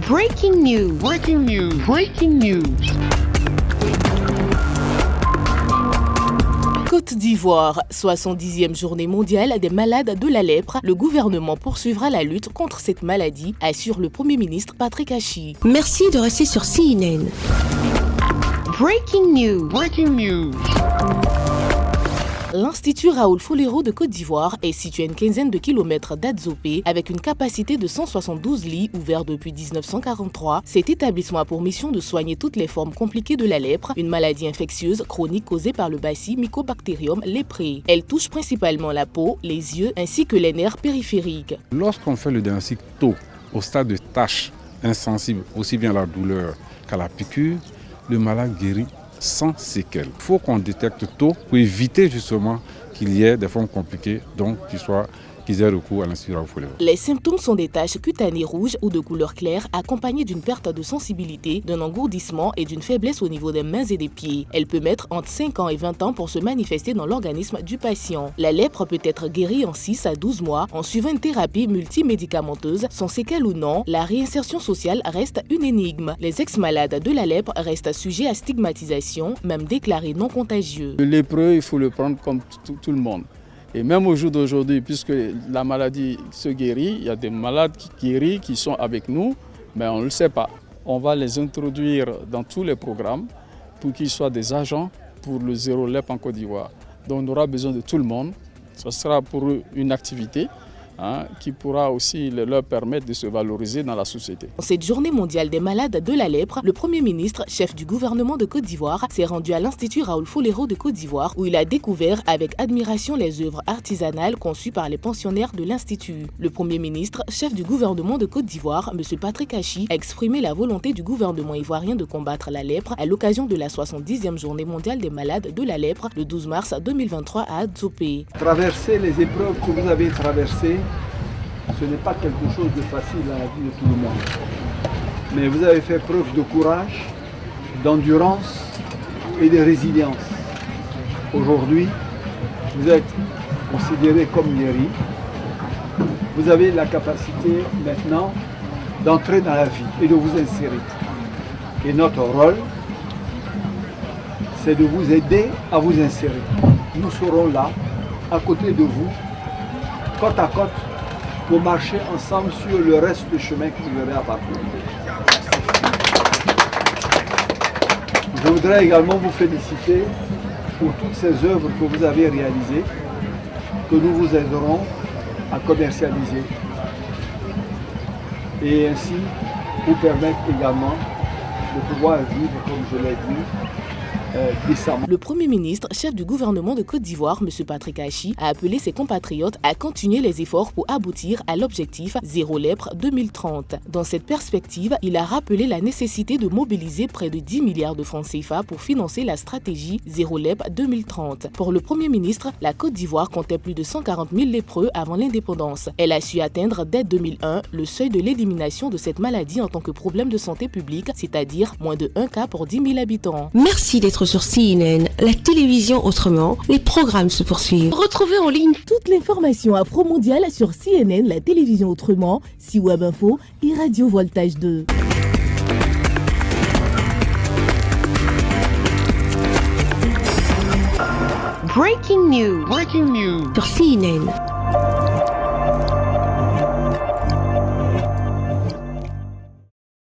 Breaking news. Breaking news. Breaking news. Côte d'Ivoire, 70e journée mondiale des malades de la lèpre. Le gouvernement poursuivra la lutte contre cette maladie, assure le Premier ministre Patrick Achi. Merci de rester sur CNN. Breaking news. Breaking news. L'Institut Raoul Folero de Côte d'Ivoire est situé à une quinzaine de kilomètres d'Adzopé avec une capacité de 172 lits ouvert depuis 1943. Cet établissement a pour mission de soigner toutes les formes compliquées de la lèpre, une maladie infectieuse chronique causée par le bacille Mycobacterium leprae. Elle touche principalement la peau, les yeux ainsi que les nerfs périphériques. Lorsqu'on fait le diagnostic tôt, au stade de tache insensible, aussi bien à la douleur qu'à la piqûre, le malade guérit sans séquelles. Il faut qu'on détecte tôt pour éviter justement qu'il y ait des formes compliquées, donc qu'ils aient recours à l'Institut Raoul Folero. Les symptômes sont des taches cutanées rouges ou de couleur claire accompagnées d'une perte de sensibilité, d'un engourdissement et d'une faiblesse au niveau des mains et des pieds. Elle peut mettre entre 5 ans et 20 ans pour se manifester dans l'organisme du patient. La lèpre peut être guérie en 6 à 12 mois en suivant une thérapie multimédicamenteuse. Sans séquelles ou non, la réinsertion sociale reste une énigme. Les ex-malades de la lèpre restent sujets à stigmatisation, même déclarés non contagieux. Le lépreux, il faut le prendre comme tout le monde. Et même au jour d'aujourd'hui, puisque la maladie se guérit, il y a des malades qui guérissent, qui sont avec nous, mais on ne le sait pas. On va les introduire dans tous les programmes pour qu'ils soient des agents pour le zéro lèpre en Côte d'Ivoire. Donc on aura besoin de tout le monde. Ce sera pour eux une activité qui pourra aussi leur permettre de se valoriser dans la société. Pour cette journée mondiale des malades de la lèpre, le Premier ministre, chef du gouvernement de Côte d'Ivoire, s'est rendu à l'Institut Raoul Folero de Côte d'Ivoire où il a découvert avec admiration les œuvres artisanales conçues par les pensionnaires de l'Institut. Le Premier ministre, chef du gouvernement de Côte d'Ivoire, M. Patrick Achi, a exprimé la volonté du gouvernement ivoirien de combattre la lèpre à l'occasion de la 70e journée mondiale des malades de la lèpre le 12 mars 2023 à Adzopé. Traverser les épreuves que vous avez traversées, ce n'est pas quelque chose de facile dans la vie de tout le monde. Mais vous avez fait preuve de courage, d'endurance et de résilience. Aujourd'hui, vous êtes considéré comme guéri. Vous avez la capacité maintenant d'entrer dans la vie et de vous insérer. Et notre rôle, c'est de vous aider à vous insérer. Nous serons là, à côté de vous, côte à côte, pour marcher ensemble sur le reste du chemin que vous aurez à parcourir. Je voudrais également vous féliciter pour toutes ces œuvres que vous avez réalisées, que nous vous aiderons à commercialiser et ainsi vous permettre également de pouvoir vivre, comme je l'ai dit, décemment. Le Premier ministre, chef du gouvernement de Côte d'Ivoire, M. Patrick Achi, a appelé ses compatriotes à continuer les efforts pour aboutir à l'objectif Zéro lèpre 2030. Dans cette perspective, il a rappelé la nécessité de mobiliser près de 10 milliards de francs CFA pour financer la stratégie Zéro lèpre 2030. Pour le Premier ministre, la Côte d'Ivoire comptait plus de 140 000 lépreux avant l'indépendance. Elle a su atteindre dès 2001 le seuil de l'élimination de cette maladie en tant que problème de santé publique, c'est-à-dire moins de 1 cas pour 10 000 habitants. Merci d'être sur CNN, la télévision autrement. Les programmes se poursuivent. Retrouvez en ligne toute l'information afro-mondiale sur CNN, la télévision autrement, C-Web Info et Radio Voltage 2. Breaking news. Breaking news. Sur CNN.